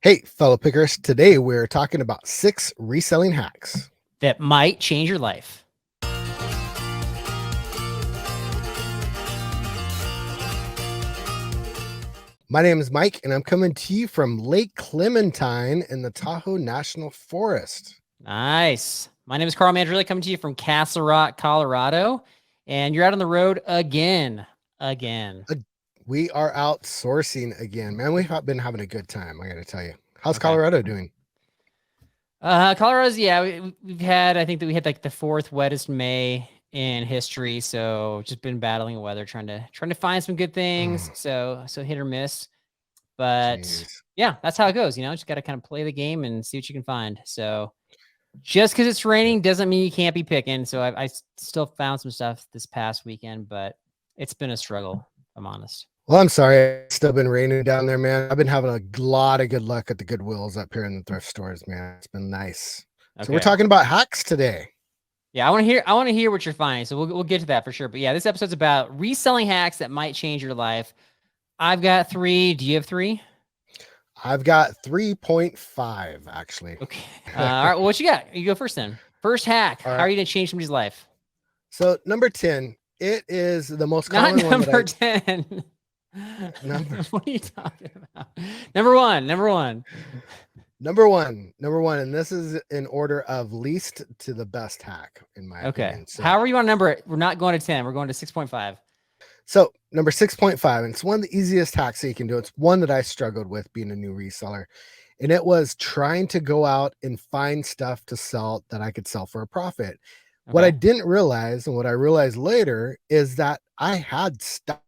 Hey, fellow pickers. Today we're talking about 6 reselling hacks. that might change your life. My name is Mike, and I'm coming to you from Lake Clementine in the Tahoe National Forest. Nice. My name is Carl Mandrilli, coming to you from Castle Rock, Colorado. And you're out on the road again. We are outsourcing again. Man, we've been having a good time, I got to tell you. How's Okay. Colorado doing? Colorado's, we've had, I think that we had like the 4th wettest May in history. So just been battling the weather, trying to find some good things. So hit or miss. But Jeez. yeah, that's how it goes. Just got to kind of play the game and see what you can find. So just because it's raining doesn't mean you can't be picking. So I still found some stuff this past weekend, but it's been a struggle, if I'm honest. Well, I'm sorry. It's still been raining down there, man. I've been having a lot of good luck at the Goodwills up here in the thrift stores, man. It's been nice. Okay. So we're talking about hacks today. Yeah, I want to hear what you're finding. So we'll get to that for sure. But yeah, this episode's about reselling hacks that might change your life. I've got 3. Do you have 3? I've got 3.5 actually. Okay. All right. Well, what you got? You go first then. First hack. Right. How are you going to change somebody's life? So number 10, it is the most common one. Not number 10. What are you talking about? Number one. And this is in order of least to the best hack, in my opinion. So however you want to number it, we're not going to 10. We're going to 6.5. So number 6.5, and it's one of the easiest hacks that you can do. It's one that I struggled with being a new reseller, and it was trying to go out and find stuff to sell that I could sell for a profit. What I didn't realize, and what I realized later, is that I had stuff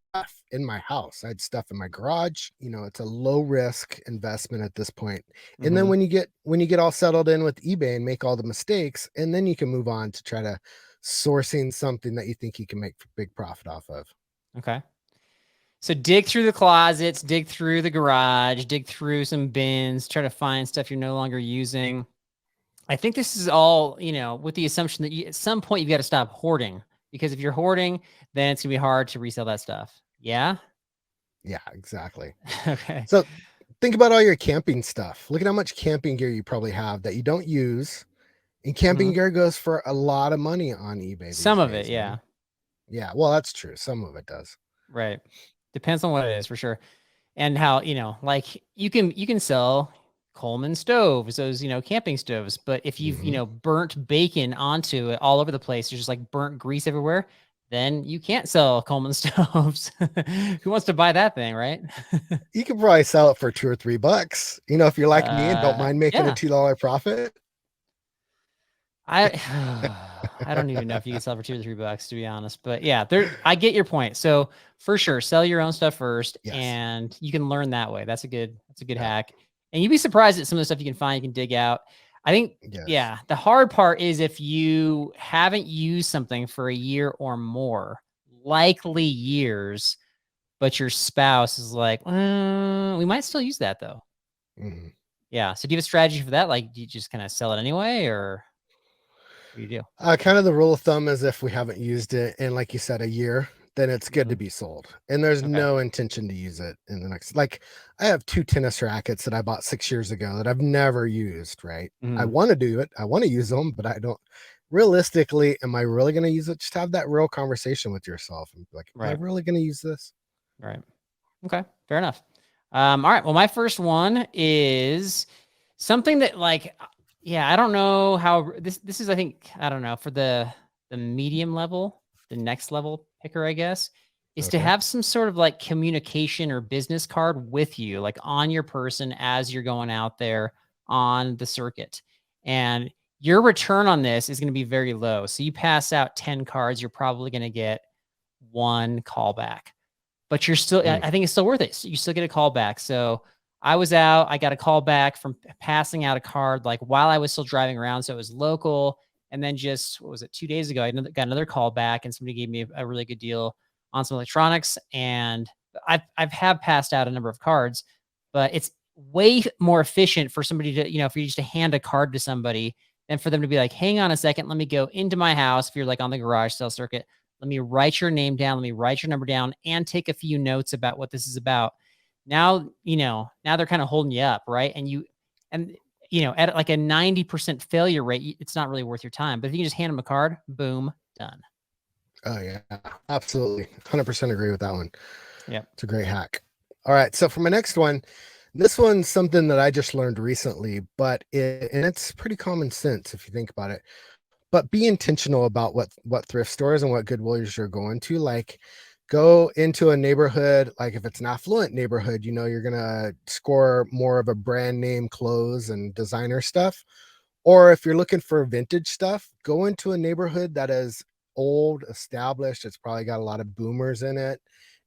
in my house. I had stuff in my garage. It's a low risk investment at this point. And then when you get all settled in with eBay and make all the mistakes, and then you can move on to try to sourcing something that you think you can make big profit off of. Okay. So dig through the closets, dig through the garage, dig through some bins, try to find stuff you're no longer using. I think this is all, with the assumption that at some point you've got to stop hoarding, because if you're hoarding, then it's gonna be hard to resell that stuff. Yeah, exactly. Okay. So think about all your camping stuff. Look at how much camping gear you probably have that you don't use. And camping gear goes for a lot of money on eBay. Some of it, yeah. Yeah, well, that's true. Some of it does. Right. Depends on what it is, for sure. And how, like you can sell Coleman stoves, those, camping stoves. But if you've, burnt bacon onto it all over the place, there's just like burnt grease everywhere, then you can't sell Coleman stoves. Who wants to buy that thing, right? You could probably sell it for $2 or $3. If you're like me and don't mind making a $2 profit. I don't even know if you can sell for $2 or $3, to be honest. But yeah, I get your point. So for sure, sell your own stuff first, and you can learn that way. That's a good hack. And you'd be surprised at some of the stuff you can find, you can dig out. I think, the hard part is if you haven't used something for a year or more, likely years, but your spouse is like, we might still use that though. Yeah. So do you have a strategy for that? Like, do you just kind of sell it anyway, or what do you do? Kind of the rule of thumb is if we haven't used it in, like you said, a year, then it's good to be sold. And there's no intention to use it in the next, like I have 2 tennis rackets that I bought 6 years ago that I've never used, right? I want to do it. I want to use them, but I don't. Realistically, am I really going to use it? Just have that real conversation with yourself and be like, am I really going to use this? Right. Okay. Fair enough. All right. Well, my first one is something that, like, I don't know how this is, I think, I don't know, for the medium level, the next level picker, I guess, is to have some sort of like communication or business card with you, like on your person as you're going out there on the circuit. And your return on this is going to be very low. So you pass out 10 cards, you're probably going to get 1 callback, but you're still, I think it's still worth it. So you still get a callback. So I was out, I got a call back from passing out a card, like while I was still driving around. So it was local. And then just, what was it, 2 days ago, I got another call back and somebody gave me a really good deal on some electronics. And I've passed out a number of cards, but it's way more efficient for somebody to, for you just to hand a card to somebody than for them to be like, hang on a second, let me go into my house. If you're like on the garage sale circuit, let me write your name down, let me write your number down and take a few notes about what this is about. now, now they're kind of holding you up, right? And at like a 90% failure rate, it's not really worth your time. But if you can just hand them a card, boom, done. Oh yeah, absolutely. 100% agree with that one. Yep. It's a great hack. All right. So for my next one, this one's something that I just learned recently, and it's pretty common sense if you think about it. But be intentional about what thrift stores and what Goodwills you're going to. Like, go into a neighborhood, like if it's an affluent neighborhood, you're gonna score more of a brand name clothes and designer stuff. Or if you're looking for vintage stuff, go into a neighborhood that is old, established. It's probably got a lot of boomers in it.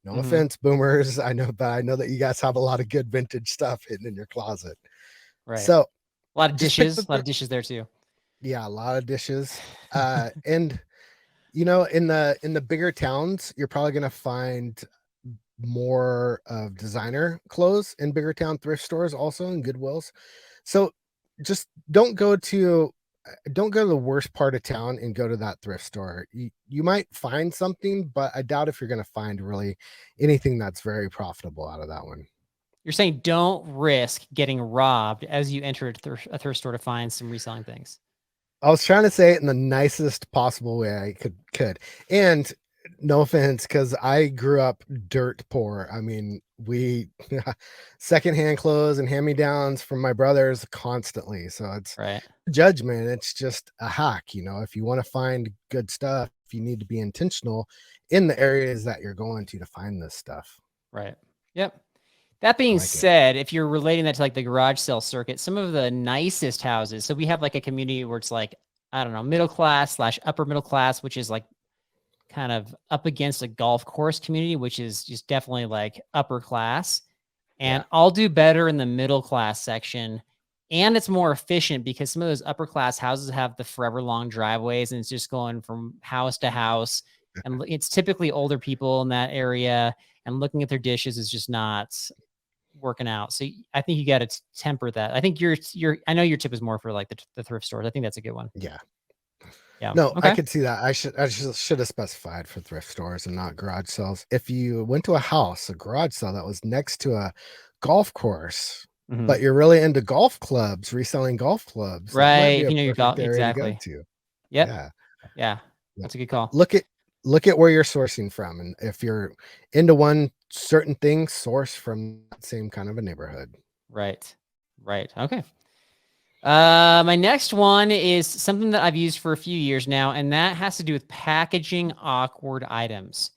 No Mm-hmm. offense, boomers. I know, but I know that you guys have a lot of good vintage stuff hidden in your closet. Right. So A lot of just pick dishes. A lot of dishes there too. yeah, a lot of dishes. And in the bigger towns, you're probably gonna find more of designer clothes in bigger town thrift stores, also in Goodwills. So just don't go to the worst part of town and go to that thrift store. You might find something, but I doubt if you're going to find really anything that's very profitable out of that one. You're saying don't risk getting robbed as you enter a thrift store to find some reselling things. I was trying to say it in the nicest possible way I could. And no offense, because I grew up dirt poor. I mean, we secondhand clothes and hand-me-downs from my brothers constantly. So it's Right. judgment. It's just a hack. If you want to find good stuff, you need to be intentional in the areas that you're going to find this stuff. Right. Yep. That I being like it. said, if you're relating that to like the garage sale circuit, some of the nicest houses, so we have like a community where it's like, I don't know, middle class / upper middle class, which is like kind of up against a golf course community, which is just definitely like upper class. And Yeah. I'll do better in the middle class section. And it's more efficient because some of those upper class houses have the forever long driveways and it's just going from house to house. And it's typically older people in that area, and looking at their dishes is just not working out. So I think you got to temper that. I think I know your tip is more for like the thrift stores. I think that's a good one. Yeah. Yeah. No, I Okay. could see that. I should have specified for thrift stores and not garage sales. If you went to a garage sale that was next to a golf course, Mm-hmm. but you're really into golf clubs, reselling golf clubs, that Right. might be If a you know your golf, perfect area to go exactly. to. Yep. Yeah. Yeah. Yeah. That's a good call. Look at where you're sourcing from. And if you're into one certain thing, source from that same kind of a neighborhood. Right. Right. Okay. My next one is something that I've used for a few years now, and that has to do with packaging awkward items.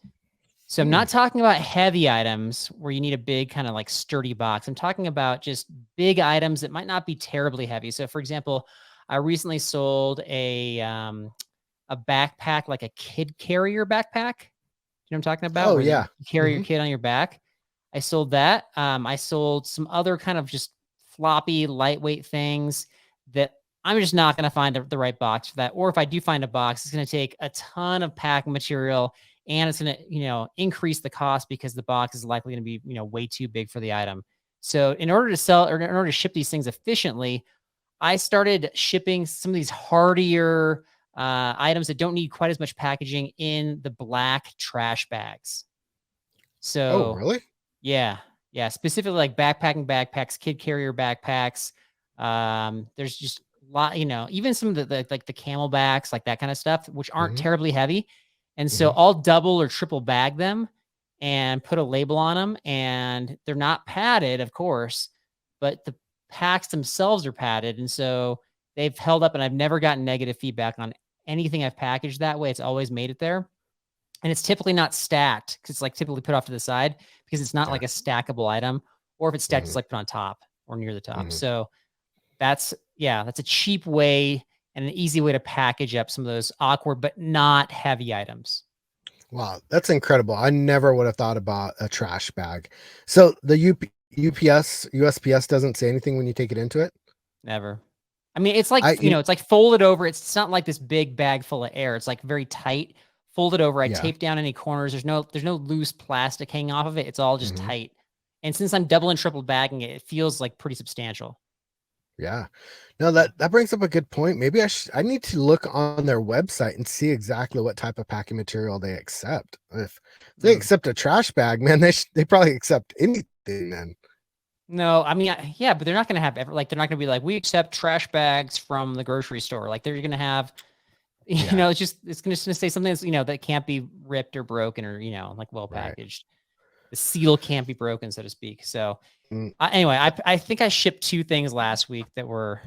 So I'm Hmm. not talking about heavy items where you need a big kind of like sturdy box. I'm talking about just big items that might not be terribly heavy. So for example, I recently sold a backpack, like a kid carrier backpack. You know what I'm talking about? Oh Where you yeah. carry your Hmm. kid on your back. I sold that. I sold some other kind of just floppy, lightweight things that I'm just not going to find the right box for that. Or if I do find a box, it's going to take a ton of packing material, and it's going to, increase the cost because the box is likely going to be, way too big for the item. So in order to sell or in order to ship these things efficiently, I started shipping some of these hardier items that don't need quite as much packaging in the black trash bags. Oh, So really? yeah, yeah, specifically like backpacking backpacks, kid carrier backpacks. There's just a lot, even some of the like the camelbacks, like that kind of stuff, which aren't Hmm. terribly heavy. And so Hmm. I'll double or triple bag them and put a label on them, and they're not padded, of course, but the packs themselves are padded, and so they've held up, and I've never gotten negative feedback on anything I've packaged that way. It's always made it there. And it's typically not stacked because it's like typically put off to the side because it's not Yeah. like a stackable item. Or if it's stacked, it's Hmm. like put on top or near the top. Hmm. So that's a cheap way and an easy way to package up some of those awkward but not heavy items. Wow, that's incredible. I never would have thought about a trash bag. So the UPS, USPS doesn't say anything when you take it into it. Never. I mean, it's like, I, you, it's like folded over. It's not like this big bag full of air. It's like very tight, folded over. I yeah. tape down any corners. There's no loose plastic hanging off of it. It's all just Hmm. tight. And since I'm double and triple bagging it, it feels like pretty substantial. Yeah. No, Yeah. that brings up a good point. Maybe I need to look on their website and see exactly what type of packing material they accept. If they Mm. accept a trash bag, man, they probably accept anything then. No, I mean, yeah, but they're not going to have like they're not going to be like we accept trash bags from the grocery store. Like they're going to have, Yeah. it's going to say something that's that can't be ripped or broken or like well Right. packaged. The seal can't be broken, so to speak. So Mm, anyway, I think I shipped 2 things last week that were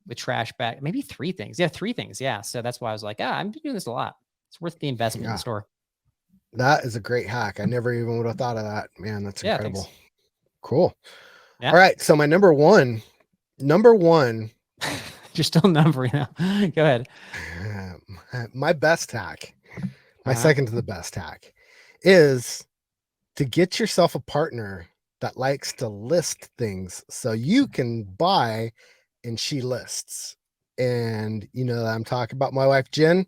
with trash bag, maybe 3 things. Yeah, 3 things. Yeah, so that's why I was like, I'm doing this a lot. It's worth the investment in the yeah. store. That is a great hack. I never even would have thought of that. Man, that's Yeah, incredible. thanks. Cool. Yeah. All right. So my number one, You're still numbering now. Go ahead. my best hack, my Uh-huh. second to the best hack is to get yourself a partner that likes to list things so you can buy and she lists. And I'm talking about my wife Jen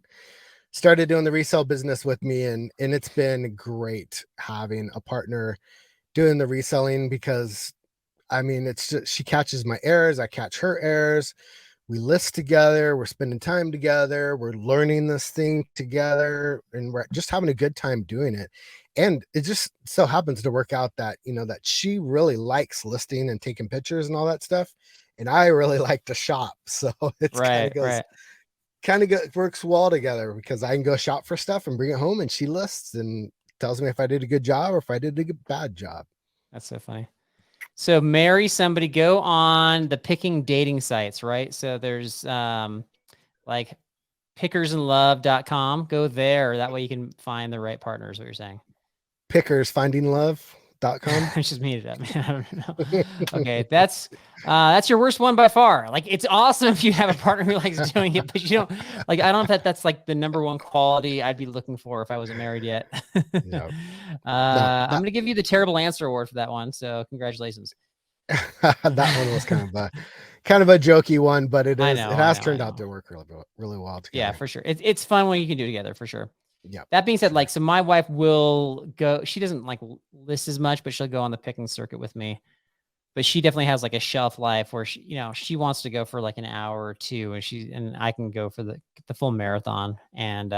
started doing the resale business with me, and it's been great having a partner doing the reselling, because I mean, it's just, she catches my errors, I catch her errors. We list together, we're spending time together, we're learning this thing together, and we're just having a good time doing it. And it just so happens to work out that, that she really likes listing and taking pictures and all that stuff. And I really like to shop. So it's Right, right. works well together, because I can go shop for stuff and bring it home, and she lists and tells me if I did a good job or if I did a bad job. That's so funny. So marry somebody, go on the picking dating sites, right? So there's like pickersandlove.com. Go there. That way you can find the right partner is what you're saying. Pickersfindinglove.com. I just made it up, man. I don't know. Okay, that's your worst one by far. Like it's awesome if you have a partner who likes doing it, but you don't like. I don't know if that's like the number one quality I'd be looking for if I wasn't married yet. No, I'm gonna give you the terrible answer award for that one. So congratulations. that one was kind of a jokey one, but it I has turned out know. to work really well Yeah, together. for sure. It's fun when you can do it together for sure. Yeah. That being said, Sure. like, so my wife will go, she doesn't like list as much, but she'll go on the picking circuit with me. But she definitely has like a shelf life where she wants to go for like an hour or 2 and I can go for the full marathon. And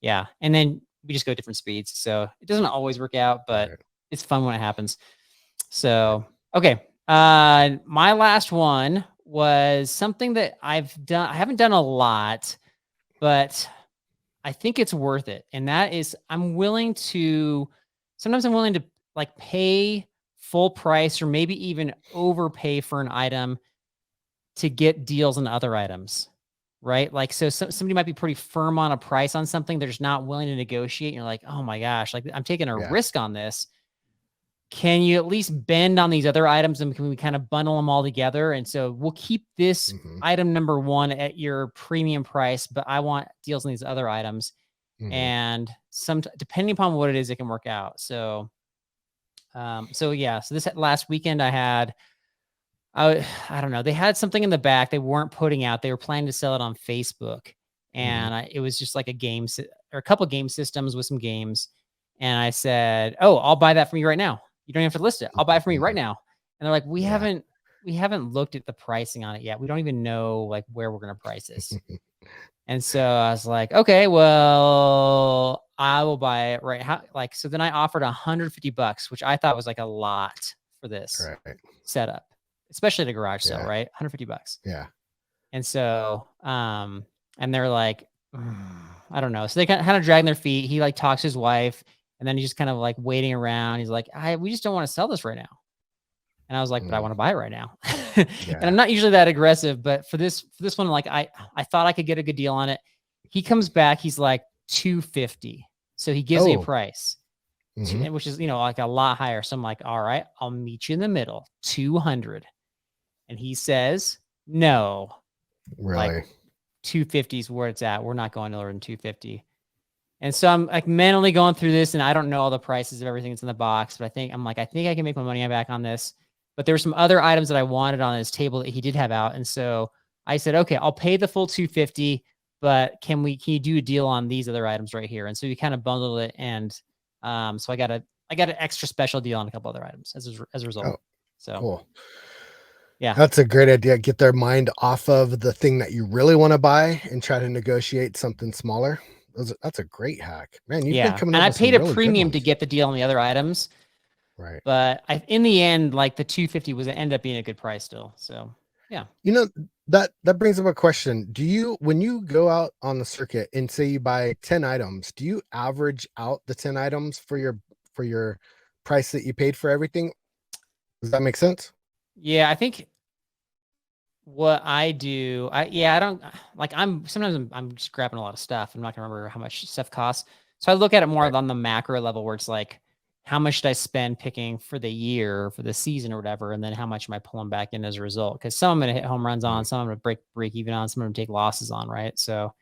yeah. And then we just go different speeds. So it doesn't always work out, but Right. it's fun when it happens. So, okay. My last one was something that I've done. I haven't done a lot, but I think it's worth it. And that is sometimes I'm willing to like pay full price or maybe even overpay for an item to get deals on other items. Right. Like, so somebody might be pretty firm on a price on something. They're just not willing to negotiate. And you're like, oh my gosh, like I'm taking a Yeah. risk on this. Can you at least bend on these other items and can we kind of bundle them all together? And so we'll keep this item number 1 at your premium price, but I want deals on these other items. And depending upon what it is, it can work out. So, so this last weekend I don't know. They had something in the back they weren't putting out. They were planning to sell it on Facebook, and it was just like a couple of game systems with some games. And I said, "Oh, I'll buy that from you right now. You don't have to list it. I'll buy it from you right now." And they're like, "We haven't looked at the pricing on it yet. We don't even know like where we're gonna price this." And so I was like, "Okay, well, I will buy it right." So then I offered $150, which I thought was like a lot for this Right. setup, especially at a garage sale, Yeah. right? $150. Yeah. And so, and they're like, I don't know. So they kind of dragging their feet. He like talks to his wife, and then he's just kind of like waiting around. He's like, we just don't want to sell this right now. And I was like, but I want to buy it right now. And I'm not usually that aggressive, but for this one, like I thought I could get a good deal on it. He comes back, he's like $250. So he gives me a price, which is, like a lot higher. So I'm like, all right, I'll meet you in the middle, 200. And he says, no, Really? like 250 is where it's at. We're not going lower than 250. And so I'm like mentally going through this, and I don't know all the prices of everything that's in the box, but I think I can make my money back on this. But there were some other items that I wanted on his table that he did have out. And so I said, okay, I'll pay the full 250, but can you do a deal on these other items right here? And so we kind of bundled it. And so I got an extra special deal on a couple other items as a result. Oh, so cool. Yeah. That's a great idea. Get their mind off of the thing that you really want to buy and try to negotiate something smaller. That's a great hack, man. You've been coming and up I with some paid a really good premium ones. to get the deal on the other items. Right. But in the end, like the 250 was ended up being a good price still. So yeah. You know, that brings up a question. Do you, when you go out on the circuit and say you buy 10 items, do you average out the 10 items for your price that you paid for everything? Does that make sense? Yeah, I think what I do, I don't like, I'm just grabbing a lot of stuff. I'm not gonna remember how much stuff costs. So I look at it more Right. on the macro level where it's like, how much did I spend picking for the year, for the season or whatever, and then how much am I pulling back in as a result? Because some I'm gonna hit home runs on, Mm, some I'm gonna break even on, some I'm gonna take losses on, right? So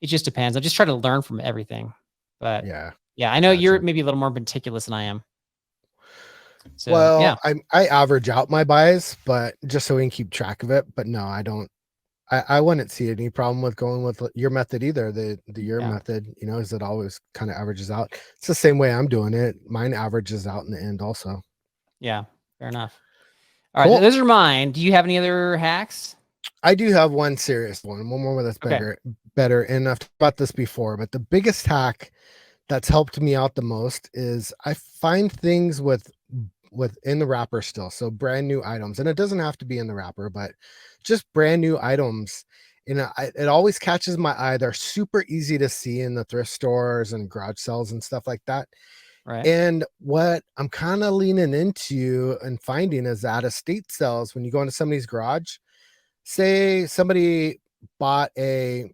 it just depends. I just try to learn from everything. But yeah. yeah, I know you're Gotcha. maybe a little more meticulous than I am. So Well, yeah, I average out my buys, but just so we can keep track of it. But no, I don't. I wouldn't see any problem with going with your method either. The your yeah, method, is it always kind of averages out. It's the same way I'm doing it. Mine averages out in the end also. yeah. Fair enough. All right, Cool. those are mine. Do you have any other hacks? I do have one serious one more that's Okay. better. And I've talked about this before, but the biggest hack that's helped me out the most is I find things within the wrapper still. So brand new items, and it doesn't have to be in the wrapper, but just brand new items. It always catches my eye. They're super easy to see in the thrift stores and garage sales and stuff like that. Right. And what I'm kind of leaning into and finding is at estate sales, when you go into somebody's garage, say somebody bought a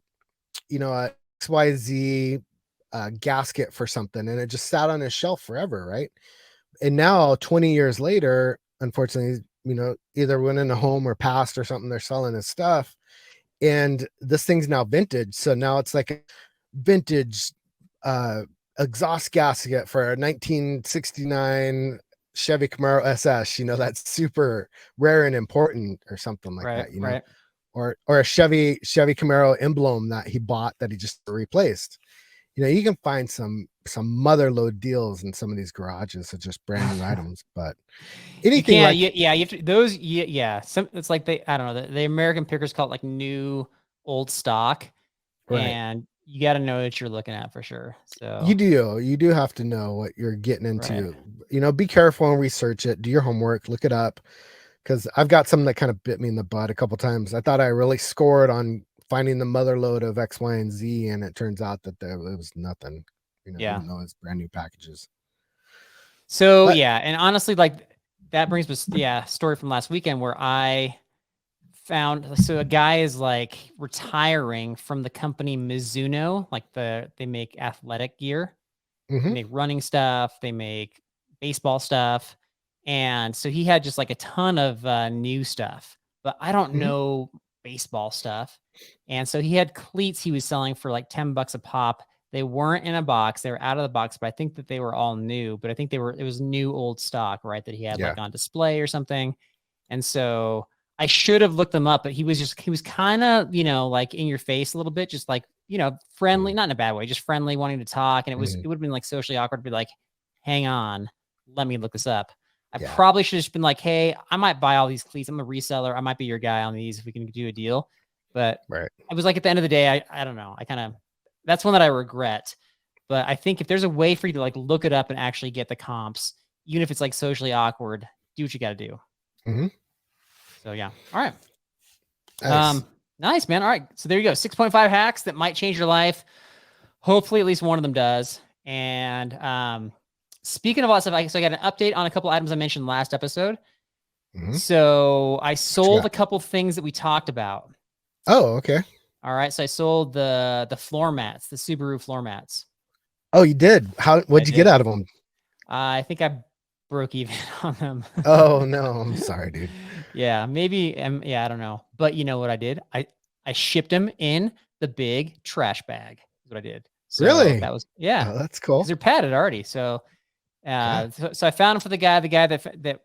XYZ gasket for something and it just sat on his shelf forever, right? And now 20 years later, unfortunately, either went in a home or passed or something, they're selling his stuff. And this thing's now vintage. So now it's like a vintage uh exhaust gasket for a 1969 Chevy Camaro SS, that's super rare and important or something like Right. that. Right. Or a Chevy Camaro emblem that he bought that he just replaced. You can find some mother load deals in some of these garages of just brand new items, but You anything can't. like Yeah, you have to. Those. Yeah, yeah. Some. It's like I don't know. The American pickers call it like new old stock, right. and you got to know what you're looking at for sure. You So do. You do have to know what you're getting right. into. Be careful and research it. Do your homework. Look it up. Because I've got some that kind of bit me in the butt a couple times. I thought I really scored on finding the mother load of X, Y, and Z, and it turns out that it was nothing. Yeah. Even though it's brand new packages. So But yeah, and honestly, like that brings us story from last weekend where I found a guy is like retiring from the company Mizuno, like they make athletic gear. They mm-hmm, make running stuff, they make baseball stuff. And so he had just like a ton of new stuff, but I don't mm-hmm, know baseball stuff. And so he had cleats he was selling for like $10 a pop. They weren't in a box, they were out of the box, but I think that they were all new. But I think it was new old stock, right? That he had yeah, like on display or something. And so I should have looked them up, but he was kind of, like in your face a little bit, just like, friendly, mm-hmm, not in a bad way, just friendly, wanting to talk. And mm-hmm, it would have been like socially awkward to be like, hang on, let me look this up. I yeah, probably should have just been like, hey, I might buy all these cleats. I'm a reseller. I might be your guy on these if we can do a deal. But right. I was like, at the end of the day, I don't know. That's one that I regret. But I think if there's a way for you to like look it up and actually get the comps, even if it's like socially awkward, do what you got to do. Mm-hmm. So yeah. All right. Nice. Nice, man. All right. So there you go. 6.5 hacks that might change your life. Hopefully at least one of them does. And speaking of all that stuff, so I got an update on a couple items I mentioned last episode. Mm-hmm. So I What you sold a got? couple things that we talked about. Oh, okay. All right. So I sold the floor mats, the Subaru floor mats. Oh, you did. I What'd you get did. out of them? I think I broke even on them. Oh no, I'm sorry, dude. Yeah, maybe. Yeah, I don't know. But you know what I did? I shipped them in the big trash bag. Is what I did. So Really? that was yeah, Oh, that's because cool. they're padded already. So Okay. so I found them for the guy. The guy that that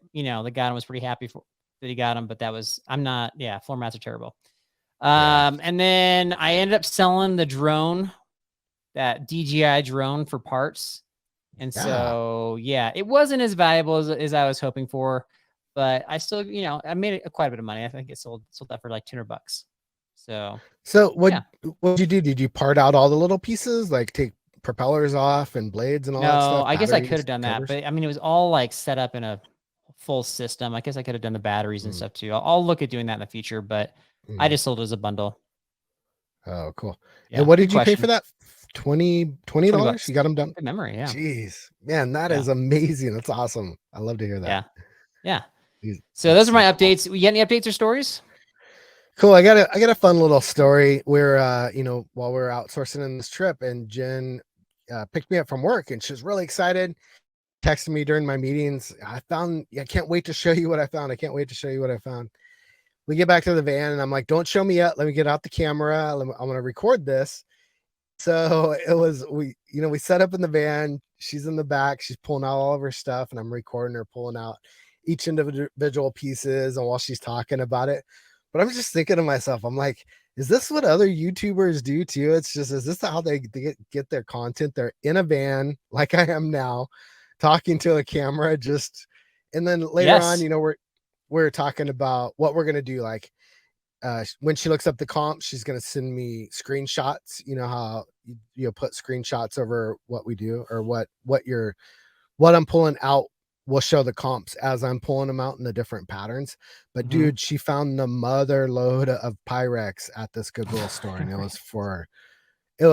got him was pretty happy that he got them. But I'm not. Yeah, floor mats are terrible. Yeah. And then I ended up selling the drone, that DJI drone for parts. And Yeah. so, yeah, it wasn't as valuable as I was hoping for, but I still, I made quite a bit of money. I think it sold that for like $200. So So yeah, what'd you do? Did you part out all the little pieces? Like take propellers off and blades and all that No, stuff, I guess I could have batteries, done that, covers? but I mean, it was all like set up in a full system. I guess I could have done the batteries and Mm, stuff too. I'll look at doing that in the future, but I mm. just sold it as a bundle. Oh, cool. And Yeah, what good did you pay for question. that? 20 20 dollars? bucks. You got them done? Good memory. Yeah. Jeez, man, that Yeah. is amazing. That's awesome. I love to hear that. Yeah. Yeah. So That's those are my so cool. updates. We got any updates or stories? Cool. I got a fun little story where while we are outsourcing in this trip, and Jen picked me up from work, and she was really excited, texted me during my meetings. I can't wait to show you what I found. I can't wait to show you what I found. We get back to the van, and I'm like, don't show me yet. Let me get out the camera. I'm going to record this. So it was, we set up in the van. She's in the back. She's pulling out all of her stuff, and I'm recording her pulling out each individual pieces, and while she's talking about it. But I'm just thinking to myself, I'm like, is this what other YouTubers do too? It's just, is this how they get their content? They're in a van like I am now, talking to a camera, and then later on, Yes. we're talking about what we're gonna do. Like when she looks up the comp, she's gonna send me screenshots. You know how you put screenshots over what we do, or what I'm pulling out will show the comps as I'm pulling them out in the different patterns. But Mm-hmm. dude, she found the mother load of Pyrex at this Goodwill store, and it was for Oh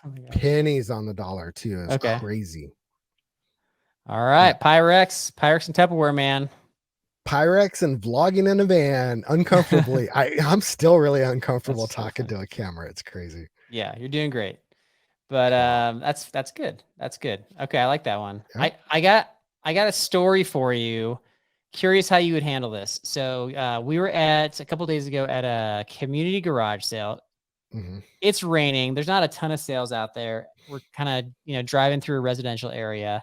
my gosh. pennies on the dollar too. It was Okay. crazy. All right. But Pyrex and Tupperware, man. Pyrex and vlogging in a van uncomfortably. I'm still really uncomfortable That's so talking funny. to a camera. It's crazy. Yeah, you're doing great. But Wow. that's good. That's good. Okay, I like that one. Yeah. I got a story for you. Curious how you would handle this. So we were a couple days ago at a community garage sale. Mm-hmm. It's raining. There's not a ton of sales out there. We're kind of driving through a residential area.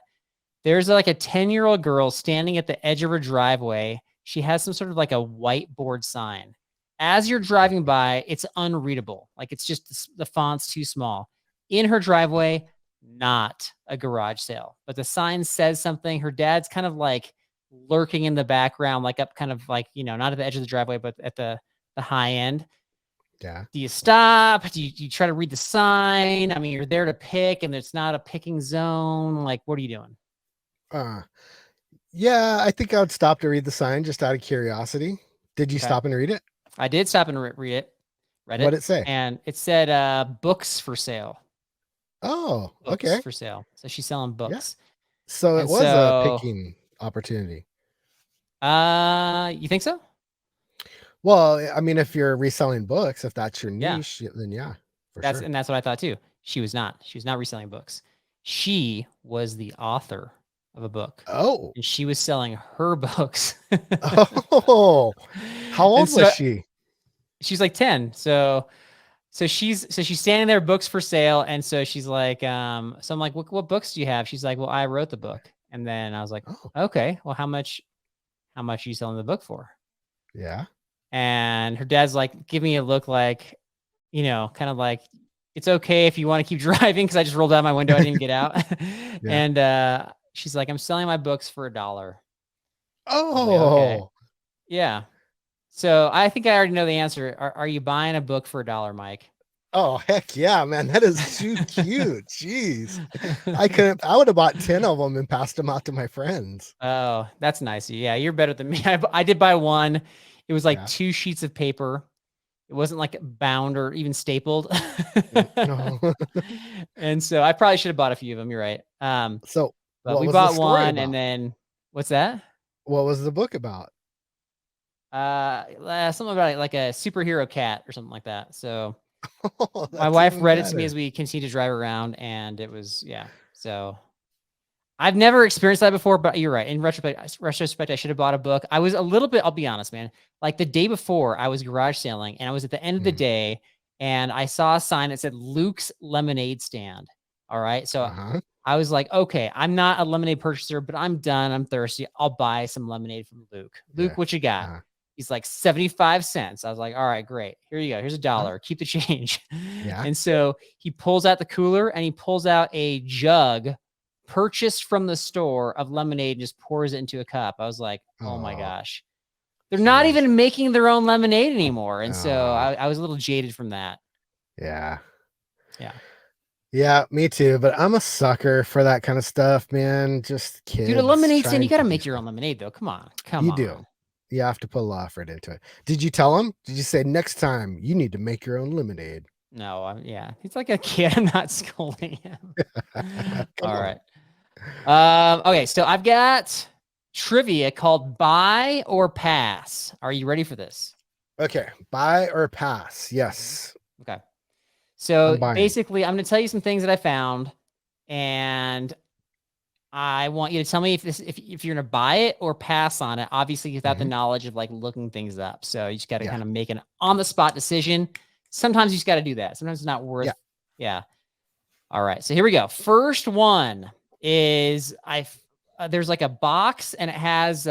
There's like a 10-year-old girl standing at the edge of her driveway. She has some sort of like a whiteboard sign. As you're driving by, it's unreadable. Like it's just the font's too small. In her driveway, not a garage sale, but the sign says something. Her dad's kind of like lurking in the background, like up kind of like, not at the edge of the driveway, but at the high end. Yeah. Do you stop? Do you try to read the sign? I mean, you're there to pick and it's not a picking zone. Like, what are you doing? Yeah, I think I would stop to read the sign just out of curiosity. Did you Okay. stop and read it? I did stop and read it, What'd it say? and it said books for sale. Oh, Books okay. for sale. So she's selling Yeah. books. So it And was a so picking opportunity. you think so? Well, I mean, if you're reselling books, if that's your Yeah. niche, then yeah, for sure. That's what I thought too. She was not reselling books. She was the author of a book. Oh. And she was selling her books. Oh. How And old so was she? she's like 10. So she's standing there, books for sale. And so she's like, so I'm like, what books do you have? She's like, well, I wrote the book. And then I was like, Oh, okay, well, how much are you selling the book for? yeah. And her dad's like, give me a look like, kind of like, it's okay if you want to keep driving. Cause I just rolled out my window. I didn't even get out. Yeah. And she's like, I'm selling my books for $1. I was like, okay. Oh. Yeah. So I think I already know the answer. Are you buying a book for $1, Mike? Oh, heck yeah, man. That is too cute. Jeez. I would have bought 10 of them and passed them out to my friends. Oh, that's nice. Yeah, you're better than me. I did buy one. It was like Yeah. 2 sheets of paper. It wasn't like bound or even stapled. No. And so I probably should have bought a few of them. You're right. So But what we was the bought story one, and about? then what's that? What was the book about? Something about like a superhero cat or something like that. So Oh, my that's wife even read it to me better. as we continue to drive around, and it was, yeah. So I've never experienced that before, but you're right. In retrospect, I should have bought a book. I was a little bit, I'll be honest, man. Like the day before, I was garage selling, and I was at the end of the day, and I saw a sign that said Luke's Lemonade Stand. All right. So Uh-huh. I was like, okay, I'm not a lemonade purchaser, but I'm done. I'm thirsty. I'll buy some lemonade from Luke. Luke, Yeah. what you got? Uh-huh. He's like 75 cents. I was like, all right, great. Here you go. Here's $1. Keep the change. Yeah. And so he pulls out the cooler and he pulls out a jug purchased from the store of lemonade and just pours it into a cup. I was like, oh my Oh, gosh. They're not jeez. even making their own lemonade anymore. And so Oh, I was a little jaded from that. yeah. Yeah. Yeah, me too. But I'm a sucker for that kind of stuff, man. Just Dude, a kids lemonade stand, you trying gotta to do make your stuff. own lemonade though. Come on. Come You do. on. You have to put a lot of effort into it. Did you tell him? Did you say next time you need to make your own lemonade? No, yeah. He's like a kid. I'm not scolding him. Come All on. right. Okay, so I've got trivia called buy or pass. Are you ready for this? Okay, buy or pass? Mhm. Yes, Okay. So I'm buying. basically, I'm going to tell you some things that I found, and I want you to tell me if you're going to buy it or pass on it. Obviously, without the Mhm. knowledge of like looking things up. So you just got to Yeah, kind of make an on the spot decision. Sometimes you just got to do that. Sometimes it's not worth. yeah. Yeah. All right. So here we go. First one is there's like a box and it has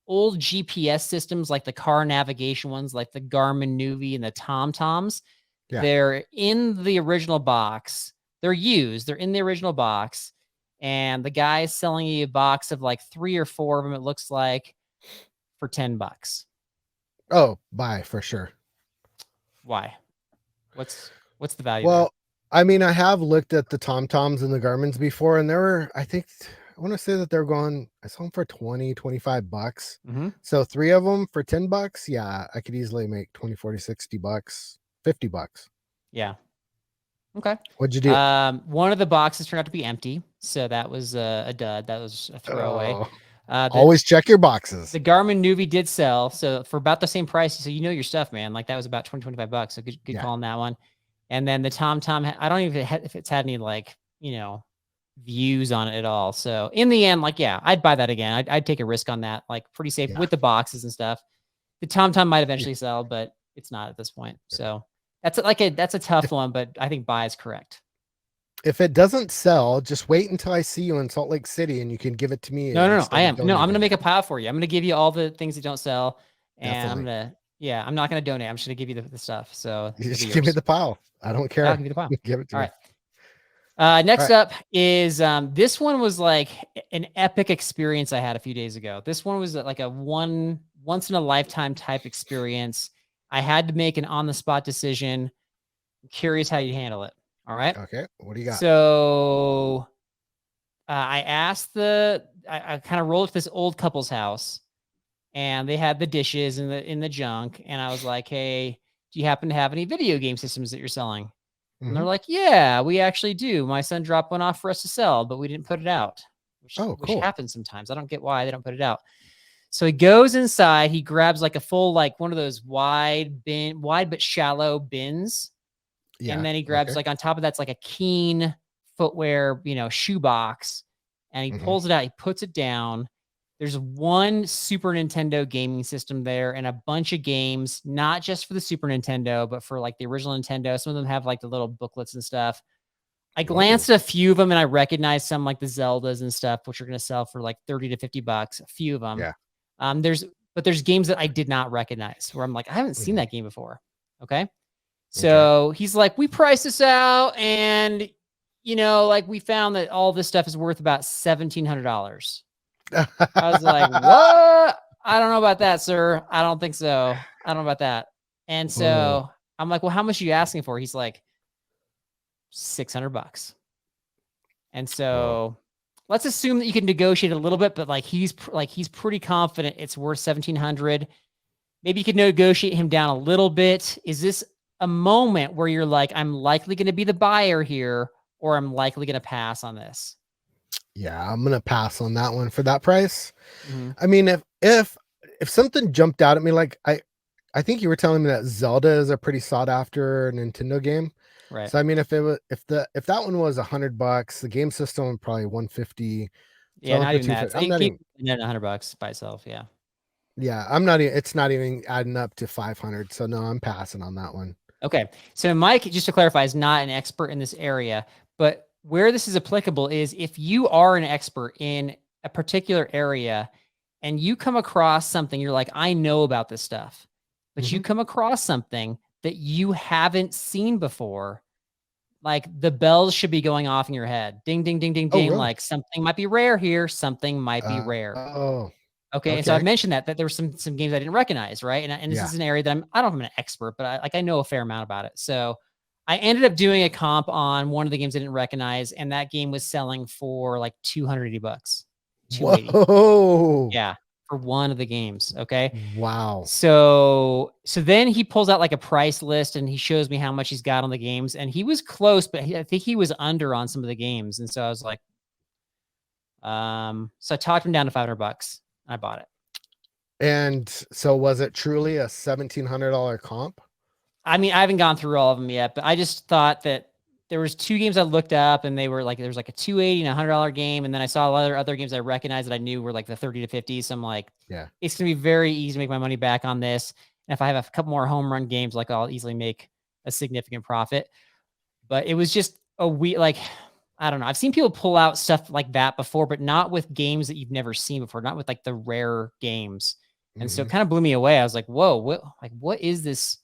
old GPS systems like the car navigation ones, like the Garmin Nuvi and the TomToms. Yeah. They're in the original box. They're used. They're in the original box. And the guy's selling you a box of like 3 or 4 of them, it looks like, for $10. Oh, buy for sure. Why? What's the value there? Well, I mean, I have looked at the TomToms and the Garmins before, and they were, I think, I want to say that they're going, I saw them for 20, $25. Mm-hmm. So 3 of them for $10. Yeah, I could easily make 20, 40, $60, $50. Yeah. Okay. What'd you do? One of the boxes turned out to be empty, so that was a dud. That was a throwaway. Oh, The always check your boxes. the Garmin Nuvi did sell, so for about the same price. So you know your stuff, man. Like that was about 20, $25. So good Yeah, call on that one. And then the TomTom, I don't even if it's had any like views on it at all. So in the end, like yeah, I'd buy that again. I'd take a risk on that, like pretty safe yeah. with the boxes and stuff. The TomTom might Yeah. eventually sell, but it's not at this point. So that's a tough one, but I think buy is correct. If it doesn't sell, just wait until I see you in Salt Lake City and you can give it to me No, no, no. I instead of am. No, I'm gonna donating make it. a pile for you. I'm gonna give you all the things that don't sell, and Definitely. I'm not gonna donate. I'm just gonna give you the stuff. So You it'll be just give me yours. the pile. I don't Yeah, I'll care. give you the pile. Give it to All me. right. All Next right. up is this one was like an epic experience I had a few days ago. This one was like a once in a lifetime type experience. I had to make an on the spot decision. I'm curious how you handle it. All right. Okay. What do you got? So I asked I kind of rolled to this old couple's house and they had the dishes in the junk. And I was like, hey, do you happen to have any video game systems that you're selling? And they're Mhm. like, yeah, we actually do. My son dropped one off for us to sell, but we didn't put it out, Oh, which cool. happens sometimes. I don't get why they don't put it out. So he goes inside, he grabs like a full, like one of those wide but shallow bins. And Yeah. then he grabs Okay. like on top of that's like a Keen footwear, shoe box. And he Mhm. pulls it out, he puts it down. There's one Super Nintendo gaming system there and a bunch of games, not just for the Super Nintendo, but for like the original Nintendo. Some of them have like the little booklets and stuff. I Whoa. glanced at a few of them and I recognized some like the Zeldas and stuff, which are going to sell for like 30 to $50, a few of them. Yeah. There's games that I did not recognize where I'm like, I haven't seen Mhm. that game before. Okay. Okay. So he's like, we priced this out and, like we found that all this stuff is worth about $1,700. I was like, what? I don't know about that, sir. I don't think so. I don't know about that. And Whoa. so I'm like, well, how much are you asking for? He's like, $600. And Whoa. so let's assume that you can negotiate a little bit, but like he's pretty confident it's worth 1,700. Maybe you could negotiate him down a little bit. Is this a moment where you're like, I'm likely going to be the buyer here, or I'm likely going to pass on this? Yeah, I'm gonna pass on that one for that price. Mm-hmm. I mean, if something jumped out at me, like I think you were telling me that Zelda is a pretty sought after Nintendo game. Right. So I mean, if that one was $100, the game system probably 150. So Yeah, I went not for even that. 250. So I'm you not keep even. $100 by itself. Yeah. Yeah, I'm not. It's not even adding up to 500. So no, I'm passing on that one. Okay. So Mike, just to clarify, is not an expert in this area, but where this is applicable is if you are an expert in a particular area and you come across something, you're like, I know about this stuff, but you Mhm. come across something that you haven't seen before, like the bells should be going off in your head. Ding, ding, ding, ding, Oh, ding. really? Like something might be rare here. Something might be rare. Oh, Okay. And so I've okay. mentioned that there were some games I didn't recognize. Right. And this Yeah. is an area that I don't know if I'm an expert, but I know a fair amount about it. So I ended up doing a comp on one of the games I didn't recognize, and that game was selling for like $280, 280. Whoa. Yeah, for one of the games. Okay. Wow. So then he pulls out like a price list and he shows me how much he's got on the games, and he was close, but I think he was under on some of the games. And so I was like, so I talked him down to $500 and I bought it. And so was it truly a $1,700 comp? I mean, I haven't gone through all of them yet, but I just thought that there was 2 games I looked up and they were like, there was like a $280 and $100 game. And then I saw a lot of other games I recognized that I knew were like the 30 to 50. So I'm like, Yeah. it's going to be very easy to make my money back on this. And if I have a couple more home run games, like I'll easily make a significant profit. But it was just a weird, like, I don't know. I've seen people pull out stuff like that before, but not with games that you've never seen before, not with like the rare games. And so it kind of blew me away. I was like, whoa, what is this?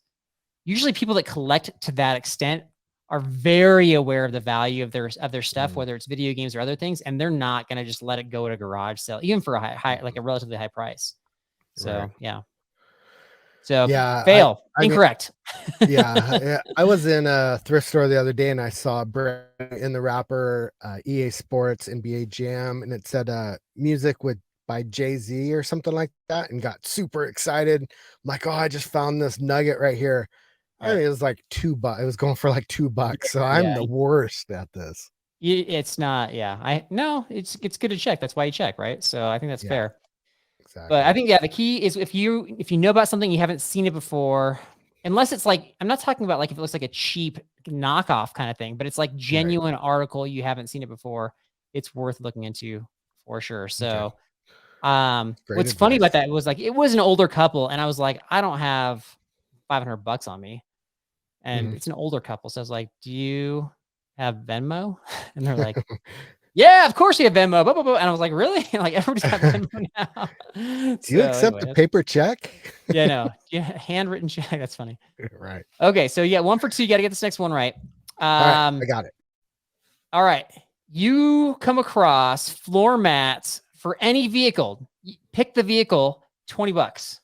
Usually people that collect to that extent are very aware of the value of their stuff, whether it's video games or other things, and they're not going to just let it go at a garage sale, even for a high like a relatively high price. So, Right. yeah. So, Yeah, fail. I mean, Incorrect. yeah, I was in a thrift store the other day and I saw in the wrapper EA Sports NBA Jam, and it said music with by Jay-Z or something like that, and got super excited. I'm like, oh, I just found this nugget right here. And Right. it was like $2. It was going for like $2. So I'm Yeah. the worst at this. It's not, yeah. It's good to check. That's why you check, right? So I think that's Yeah, fair. But I exactly. think, yeah, the key is if you know about something, you haven't seen it before, unless it's like, I'm not talking about like if it looks like a cheap knockoff kind of thing, but it's like Right. genuine article, you haven't seen it before, it's worth looking into for sure. Okay. So, Great what's funny about advice. that was like, it was an older couple, and I was like, I don't have $500 on me, and Mhm. it's an older couple. So I was like, do you have Venmo? And they're like, yeah, of course you have Venmo. Blah, blah, blah. And I was like, really? Like everybody's got Venmo now. Do you So accept anyway, a paper check? yeah, no, yeah, handwritten check. That's funny. Right. Okay, so yeah, 1 for 2. You got to get this next one right. All right, I got it. All right. You come across floor mats for any vehicle. Pick the vehicle. $20.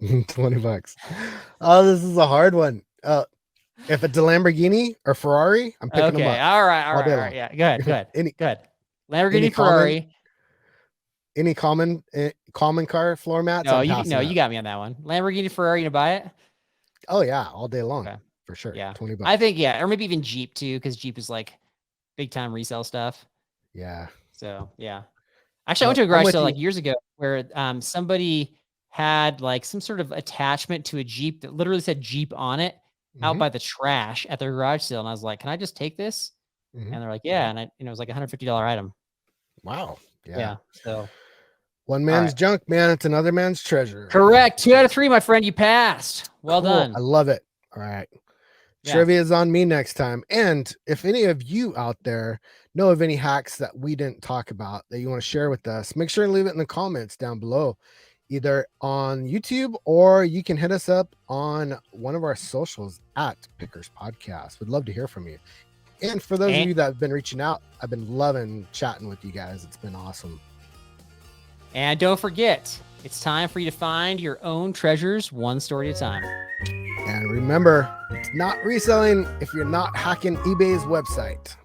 $20. Oh, this is a hard one. If it's a Lamborghini or Ferrari, I'm picking them Okay. up All right. All all right. day All right. long. Yeah. Good. Any Good. any Lamborghini, common Ferrari. any common common car floor mats, No, I'm passing you up. got me on that one. Lamborghini, Ferrari, you to buy it? Oh yeah, all day long Okay. for sure. Yeah. $20. I think, yeah. Or maybe even Jeep too, because Jeep is like big time resale stuff. Yeah. So yeah. Actually, I went to a I'm garage with sale you. like years ago where somebody had like some sort of attachment to a Jeep that literally said Jeep on it out Mhm, by the trash at their garage sale. And I was like, can I just take this? mhm. And they're like, yeah. And it was like $150 item. Wow. Yeah. Yeah. So, One all man's right. junk, man. It's another man's treasure. Correct. 2 out of 3, my friend. You passed. Well Cool. I done. love it. All right. Yeah. Trivia is on me next time. And if any of you out there know of any hacks that we didn't talk about that you want to share with us, make sure and leave it in the comments down below, either on YouTube or you can hit us up on one of our socials at Pickers Podcast. We'd love to hear from you. And for those of And, you that have been reaching out, I've been loving chatting with you guys. It's been awesome. and don't forget, it's time for you to find your own treasures one story at a time. And remember, it's not reselling if you're not hacking eBay's website.